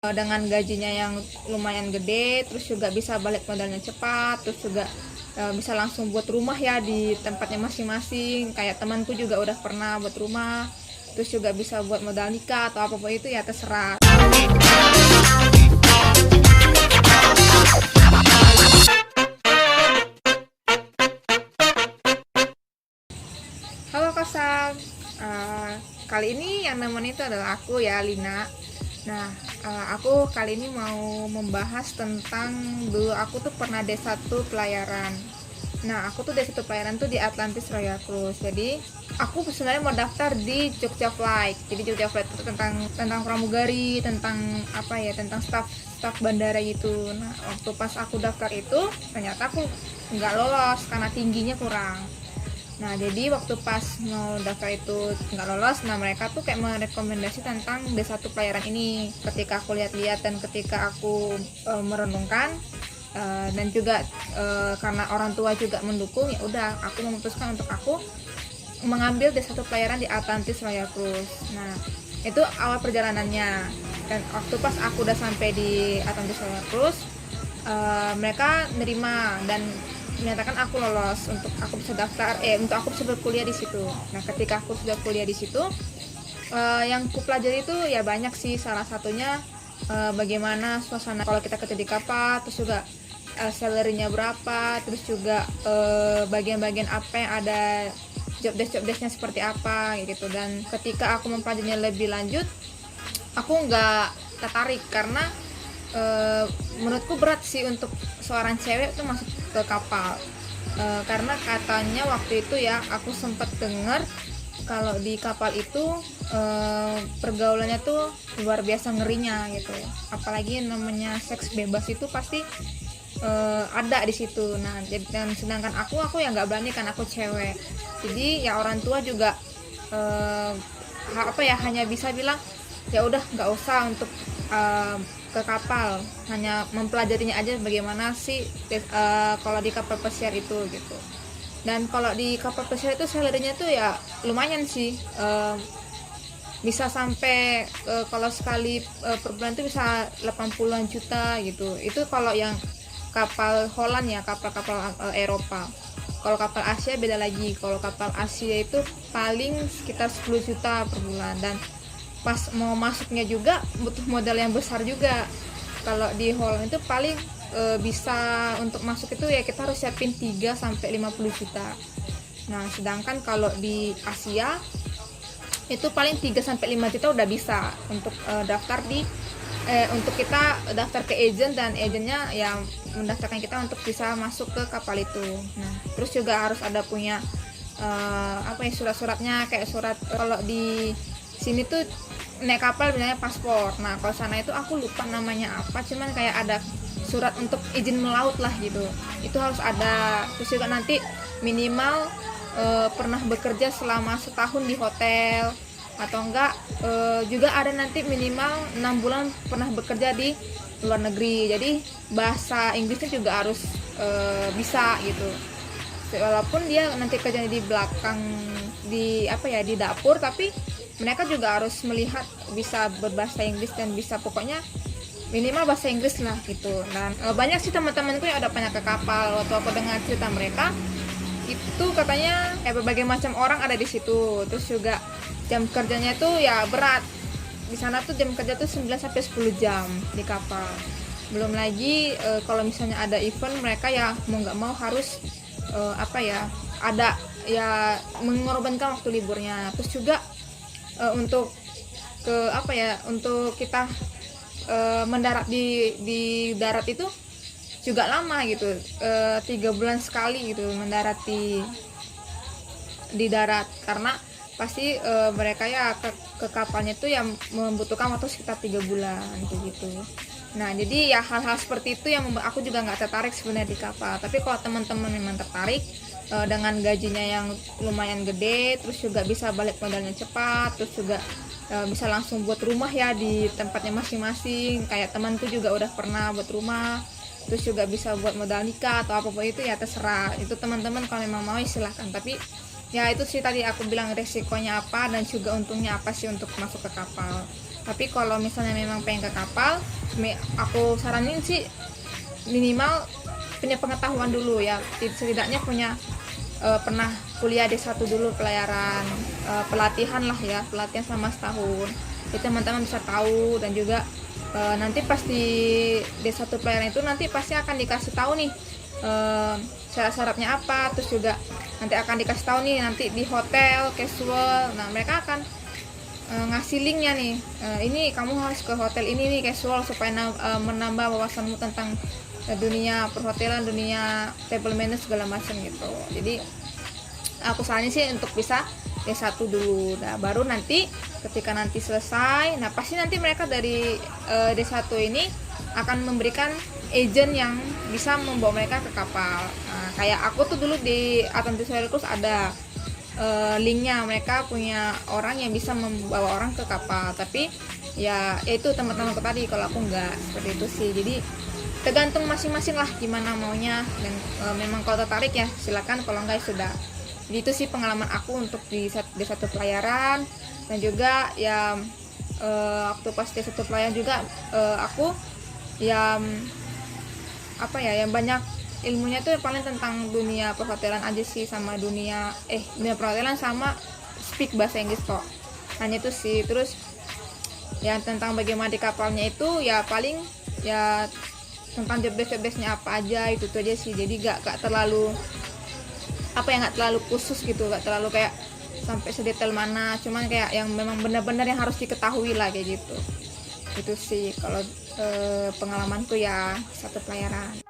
Dengan gajinya yang lumayan gede, terus juga bisa balik modalnya cepat, terus juga bisa langsung buat rumah ya di tempatnya masing-masing. Kayak temanku juga udah pernah buat rumah, terus juga bisa buat modal nikah atau apapun itu ya terserah. Halo Kak Sam. Kali ini yang nemenin itu adalah aku ya, Lina. Nah, aku kali ini mau membahas tentang dulu aku tuh pernah D1 pelayaran. Nah, aku tuh D1 pelayaran tuh di Atlantis Royal Cruise. Jadi, aku sebenarnya mau daftar di Jogja Flight. Jadi Jogja Flight itu tentang pramugari, tentang apa ya, tentang staf bandara gitu. Nah, waktu pas aku daftar itu ternyata aku nggak lolos karena tingginya kurang. Nah, jadi waktu pas mau daftar itu nggak lolos, nah mereka tuh kayak merekomendasi tentang D1 pelayaran ini. Ketika aku lihat-lihat dan ketika aku merenungkan, dan juga karena orang tua juga mendukung, ya udah aku memutuskan untuk aku mengambil D1 pelayaran di Atlantis Royal Cruise. Nah, itu awal perjalanannya. Dan waktu pas aku udah sampai di Atlantis Royal Cruise, mereka nerima dan menyatakan aku lolos untuk aku bisa daftar untuk aku bisa berkuliah di situ. Nah, ketika aku sudah kuliah di situ, yang ku pelajari itu ya banyak sih. Salah satunya bagaimana suasana kalau kita kerja di kapal, terus juga salary-nya berapa, terus juga bagian-bagian apa yang ada, job desknya seperti apa gitu. Dan ketika aku mempelajarinya lebih lanjut, aku nggak tertarik karena menurutku berat sih untuk seorang cewek tuh masuk ke kapal. Karena katanya waktu itu ya aku sempat dengar kalau di kapal itu pergaulannya tuh luar biasa ngerinya gitu. Apalagi namanya seks bebas itu pasti ada di situ. Nah, dan sedangkan aku ya nggak berani kan, aku cewek. Jadi ya orang tua juga hanya bisa bilang ya udah nggak usah untuk ke kapal, hanya mempelajarinya aja bagaimana sih kalau di kapal pesiar itu gitu. Dan kalau di kapal pesiar itu salary-nya tuh ya lumayan sih, bisa sampai kalau sekali per bulan tuh bisa 80-an juta gitu. Itu kalau yang kapal Holland ya, kapal-kapal Eropa. Kalau kapal Asia beda lagi. Kalau kapal Asia itu paling sekitar 10 juta per bulan. Dan pas mau masuknya juga butuh modal yang besar juga. Kalau di Holland itu paling bisa untuk masuk itu ya kita harus siapin 3 sampai 50 juta. Nah, sedangkan kalau di Asia itu paling 3 sampai 5 juta udah bisa untuk daftar di untuk kita daftar ke agent, dan agentnya yang mendaftarkan kita untuk bisa masuk ke kapal itu. Nah, terus juga harus ada punya surat-suratnya, kayak surat kalau di sini tuh naik kapal bilangnya paspor. Nah, kalau sana itu aku lupa namanya apa, cuman kayak ada surat untuk izin melaut lah gitu. Itu harus ada. Terus juga nanti minimal pernah bekerja selama setahun di hotel, atau enggak juga ada nanti minimal 6 bulan pernah bekerja di luar negeri. Jadi bahasa Inggrisnya juga harus bisa gitu. Walaupun dia nanti kerjanya di belakang di dapur, tapi mereka juga harus melihat bisa berbahasa Inggris dan bisa pokoknya minimal bahasa Inggris lah gitu. Dan banyak sih teman-temanku yang udah pernah ke kapal. Waktu aku dengar cerita mereka itu katanya berbagai macam orang ada di situ. Terus juga jam kerjanya tuh ya berat. Di sana tuh jam kerja tuh 9 sampai 10 jam di kapal. Belum lagi kalau misalnya ada event, mereka ya mau nggak mau harus ada ya mengorbankan waktu liburnya. Terus juga untuk untuk kita mendarat di darat itu juga lama gitu, 3 bulan sekali gitu mendarat di darat, karena pasti mereka ya ke kapalnya itu yang membutuhkan waktu sekitar 3 bulan kayak gitu. Nah, jadi ya hal-hal seperti itu yang membuat aku juga nggak tertarik sebenarnya di kapal. Tapi kalau teman-teman memang tertarik dengan gajinya yang lumayan gede, terus juga bisa balik modalnya cepat, terus juga bisa langsung buat rumah ya di tempatnya masing-masing. Kayak temanku juga udah pernah buat rumah, terus juga bisa buat modal nikah atau apapun itu ya terserah. Itu teman-teman kalau memang mau silahkan. Tapi ya itu sih tadi aku bilang resikonya apa dan juga untungnya apa sih untuk masuk ke kapal. Tapi kalau misalnya memang pengen ke kapal, aku saranin sih minimal punya pengetahuan dulu ya, setidaknya punya pernah kuliah D1 dulu pelayaran, pelatihan lah ya, pelatihan selama setahun. Jadi teman-teman bisa tahu, dan juga nanti pas di D1 pelayaran itu nanti pasti akan dikasih tahu nih syarat-syaratnya apa, terus juga nanti akan dikasih tahu nih nanti di hotel casual. Nah mereka akan ngasih linknya nih, ini kamu harus ke hotel ini nih casual, supaya menambah wawasanmu tentang dunia perhotelan, dunia table management segala macam gitu. Jadi aku saranin sih untuk bisa D1 dulu. Nah baru nanti ketika nanti selesai, nah pasti nanti mereka dari D1 ini akan memberikan agent yang bisa membawa mereka ke kapal. Nah, kayak aku tuh dulu di Atlantis Ferry Cruise ada linknya, mereka punya orang yang bisa membawa orang ke kapal. Tapi ya itu teman-temanku tadi, kalau aku enggak seperti itu sih. Jadi tergantung masing-masing lah gimana maunya, dan memang kalau tertarik ya silakan, kalau enggak ya sudah. Jadi itu sih pengalaman aku untuk di satu pelayaran. Dan juga ya waktu pas di satu pelayaran juga aku yang yang banyak ilmunya tuh paling tentang dunia perhotelan aja sih, sama dunia perhotelan sama speak bahasa Inggris kok, hanya itu sih. Terus yang tentang bagaimana di kapalnya itu ya paling ya tentang job desk-nya apa aja, itu tuh aja sih. Jadi gak terlalu nggak terlalu khusus gitu, gak terlalu kayak sampai sedetail mana, cuman kayak yang memang benar-benar yang harus diketahui lah kayak gitu. Itu sih kalau pengalamanku ya satu pelayaran.